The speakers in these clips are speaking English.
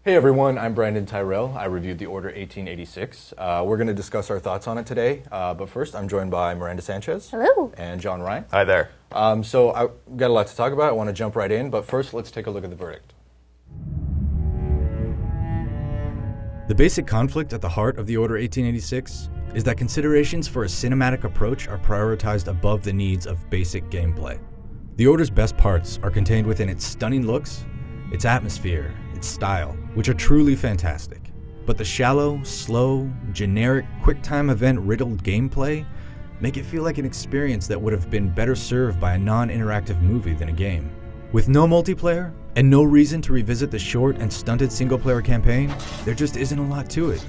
Hey everyone, I'm Brandin Tyrrel. I reviewed The Order 1886. We're going to discuss our thoughts on it today, but first I'm joined by Miranda Sanchez. Hello. And John Ryan. Hi there. So I've got a lot to talk about. I want to jump right in, but first let's take a look at the verdict. The basic conflict at the heart of The Order 1886 is that considerations for a cinematic approach are prioritized above the needs of basic gameplay. The Order's best parts are contained within its stunning looks, its atmosphere, its style, which are truly fantastic. But the shallow, slow, generic, quick-time event-riddled gameplay make it feel like an experience that would have been better served by a non-interactive movie than a game. With no multiplayer, and no reason to revisit the short and stunted single-player campaign, there just isn't a lot to it.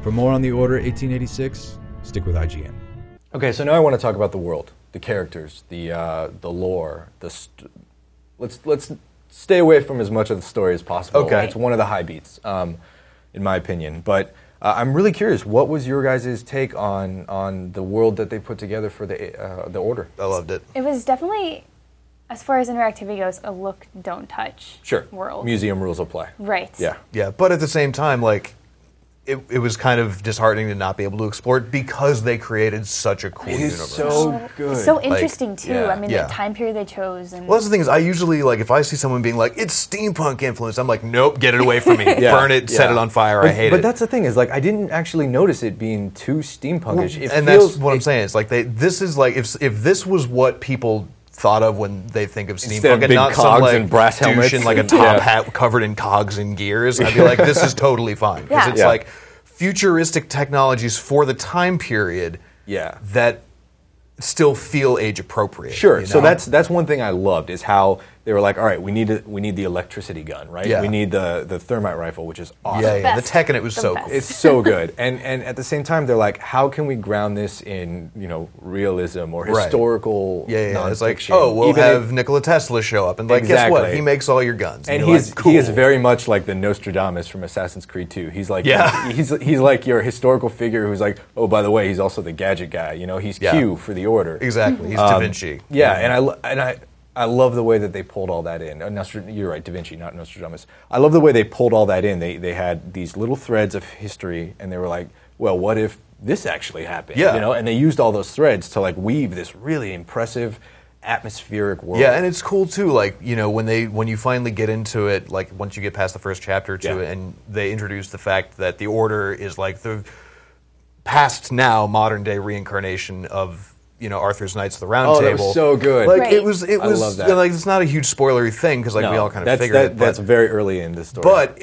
For more on The Order 1886, stick with IGN. Okay, so now I want to talk about the world, the characters, the lore. Let's stay away from as much of the story as possible. Okay. It's one of the high beats, in my opinion. But I'm really curious, what was your guys' take on the world that they put together for the Order? I loved it. It was definitely, as far as interactivity goes, a look, don't touch world. Museum rules apply. Right. Yeah. Yeah, but at the same time, like, it was kind of disheartening to not be able to explore it because they created such a cool universe. It's so good. So interesting, too. yeah. I mean, the time period they chose. And Well, that's the thing is, I usually, like, if I see someone being like, it's steampunk influence, I'm like, nope, get it away from me. Burn it, set it on fire, I hate it. But that's the thing is, like, I didn't actually notice it being too steampunkish. That's what I'm saying. It's like, this is like, if this was what people thought of when they think of Instead of steampunk, and big not cogs some like and brass douche helmets in like a and- top hat covered in cogs and gears, I'd be like, this is totally fine. Because it's like futuristic technologies for the time period that still feel age appropriate. Sure. You know? So that's one thing I loved is how they were like, all right, we need the electricity gun, right? Yeah. We need the thermite rifle, which is awesome. Yeah. The tech in it was so cool. It's so good. And at the same time, they're like, how can we ground this in, realism or historical nonfiction? It's like, we'll have Nikola Tesla show up, and like, guess what? He makes all your guns. And he is very much like the Nostradamus from Assassin's Creed 2. He's like, he's like your historical figure who's like, oh, by the way, he's also the gadget guy. He's Q for the Order. Exactly. He's Da Vinci. Yeah, and I love the way that they pulled all that in. You're right, Da Vinci, not Nostradamus. I love the way they pulled all that in. They had these little threads of history, and they were like, well, what if this actually happened? Yeah. And they used all those threads to like weave this really impressive atmospheric world. Yeah, and it's cool too, like, when you finally get into it, like once you get past the first chapter or two, and they introduce the fact that the Order is like the past now modern day reincarnation of Arthur's Knights of the Round Table. That was so good. Like it was I love that. like it's not a huge spoilery thing because like we all kind of figured it. That's very early in the story. But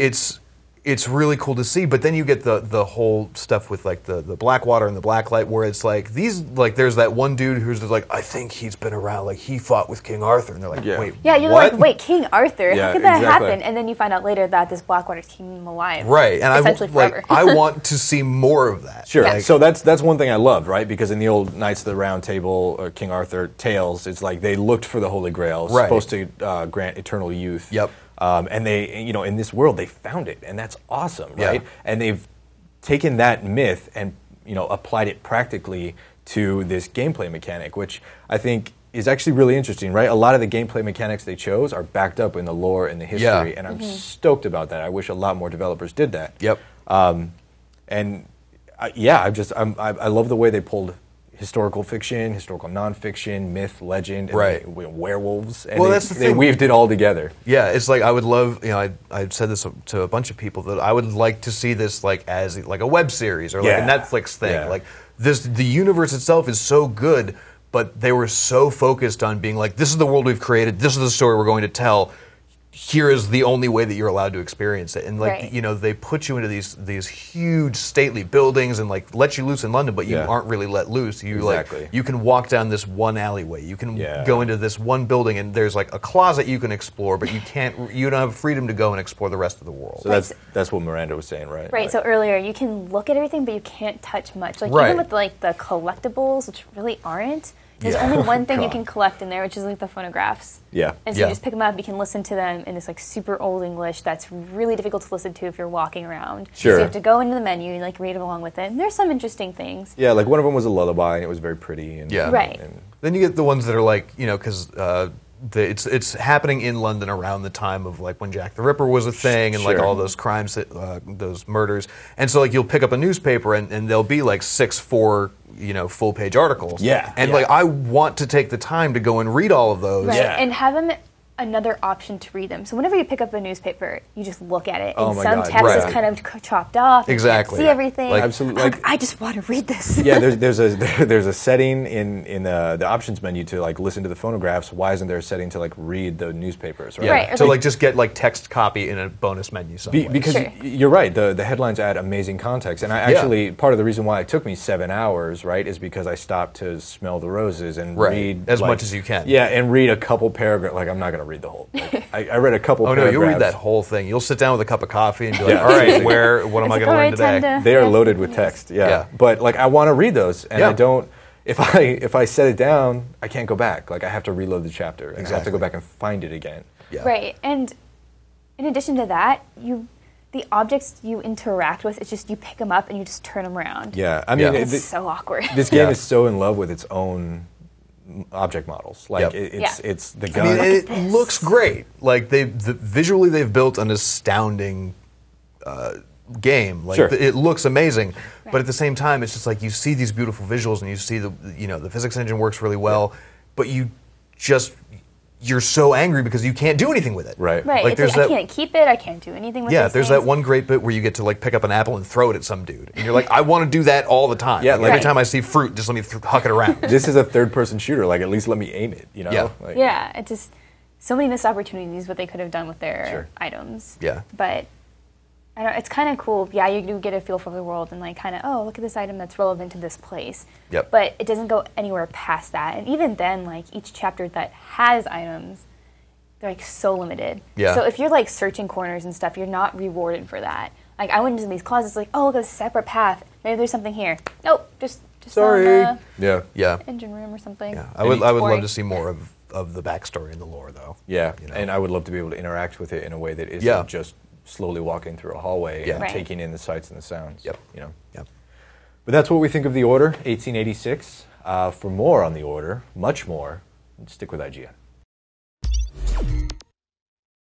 it's really cool to see. But then you get the whole stuff with like the Blackwater and the Blacklight, where it's like there's that one dude who's just like, I think he's been around, like he fought with King Arthur, and they're like, wait, you're what? like, wait, King Arthur? Yeah, How could that exactly. happen? And then you find out later that this Blackwater's keeping him alive, right? And essentially forever. I want to see more of that. Sure. Yeah. So that's one thing I loved, right? Because in the old Knights of the Round Table or King Arthur tales, it's like they looked for the Holy Grail, supposed to grant eternal youth. Yep. And they, in this world, they found it, and that's awesome, right? Yeah. And they've taken that myth and applied it practically to this gameplay mechanic, which I think is actually really interesting, right? A lot of the gameplay mechanics they chose are backed up in the lore and the history, and I'm stoked about that. I wish a lot more developers did that. Yep. I love the way they pulled historical fiction, historical nonfiction, myth, legend, and werewolves, and they weaved it all together. Yeah, it's like I would love, I've said this to a bunch of people that I would like to see this like as like a web series or like a Netflix thing. Yeah. Like the universe itself is so good, but they were so focused on being like, this is the world we've created, this is the story we're going to tell. Here is the only way that you're allowed to experience it, and like they put you into these huge stately buildings and like let you loose in London, but you aren't really let loose. You can walk down this one alleyway, you can go into this one building, and there's like a closet you can explore, but you don't have freedom to go and explore the rest of the world. So that's what Miranda was saying, right? Right. So earlier, you can look at everything, but you can't touch much. Like even with like the collectibles, which really aren't. There's only one thing you can collect in there, which is like the phonographs. Yeah. And so you just pick them up, you can listen to them in this like super old English that's really difficult to listen to if you're walking around. Sure. So you have to go into the menu and like read along with it. And there's some interesting things. Yeah, like one of them was a lullaby and it was very pretty. And, Right. And then you get the ones that are like, because it's happening in London around the time of like when Jack the Ripper was a thing and like all those crimes, those murders. And so like you'll pick up a newspaper and there'll be like 6 full-page articles. Yeah. And like I want to take the time to go and read all of those. Right. Yeah. And have them another option to read them. So whenever you pick up a newspaper, you just look at it, and Oh my some God, text right. is kind of chopped off. Exactly. You can't see everything. Like, absolutely. Like, I just want to read this. Yeah, there's a setting in the options menu to like listen to the phonographs. Why isn't there a setting to like read the newspapers? Right. Yeah. Right, or So like- like just get like text copy in a bonus menu somewhere. Because Sure. you're right, the headlines add amazing context, and I actually part of the reason why it took me 7 hours, right, is because I stopped to smell the roses and read as like, much as you can. Yeah, and read a couple paragraphs. Like I'm not going to read the whole. Like, I read a couple. Oh no, paragraphs. you'll read that whole thing. You'll sit down with a cup of coffee and be like, Yeah. all right, what am I It's going to learn like, today? tend to- They are Yeah. loaded with text. Yeah. Yeah. But like I want to read those, and I Yeah. don't. If I set it down, I can't go back. Like I have to reload the chapter, and I have to Exactly. go back and find it again. Yeah. Right. And in addition to that, the objects you interact with, it's just you pick them up and you just turn them around. Yeah, I mean, Yeah. It's so awkward. this game Yeah. is so in love with its own object models. Like Yep. it's the I gun. mean, it this. looks great. Like visually, they've built an astounding game. Like Sure. it looks amazing, Right. but at the same time, it's just like you see these beautiful visuals and you see the physics engine works really well, but you're so angry because you can't do anything with it. Right. Right. Like It's there's like, I that. can't keep it. I can't do anything with Yeah, these there's things. that one great bit where you get to like pick up an apple and throw it at some dude, and you're like, I want to do that all the time. Yeah, Like, like- every Right. time I see fruit, just let me huck it around. This is a third-person shooter. Like, at least let me aim it. You know? Yeah. Like, Yeah, it just so many missed opportunities what they could have done with their Sure. items. Yeah. But I don't. It's kind of cool. Yeah, you do get a feel for the world and like kind of look at this item that's relevant to this place. Yep. But it doesn't go anywhere past that. And even then, like each chapter that has items, they're like so limited. Yeah. So if you're like searching corners and stuff, you're not rewarded for that. Like I went into these closets, like look, a separate path. Maybe there's something here. Nope, just Sorry. on Yeah. Yeah. the engine room or something. Yeah. I would love Boring. to see more of the backstory and the lore, though. Yeah. You know? And I would love to be able to interact with it in a way that isn't Yeah. just slowly walking through a hallway Yeah. and Right. taking in the sights and the sounds. Yep. You know. Yep. But that's what we think of the Order, 1886. For more on the Order, much more, stick with IGN.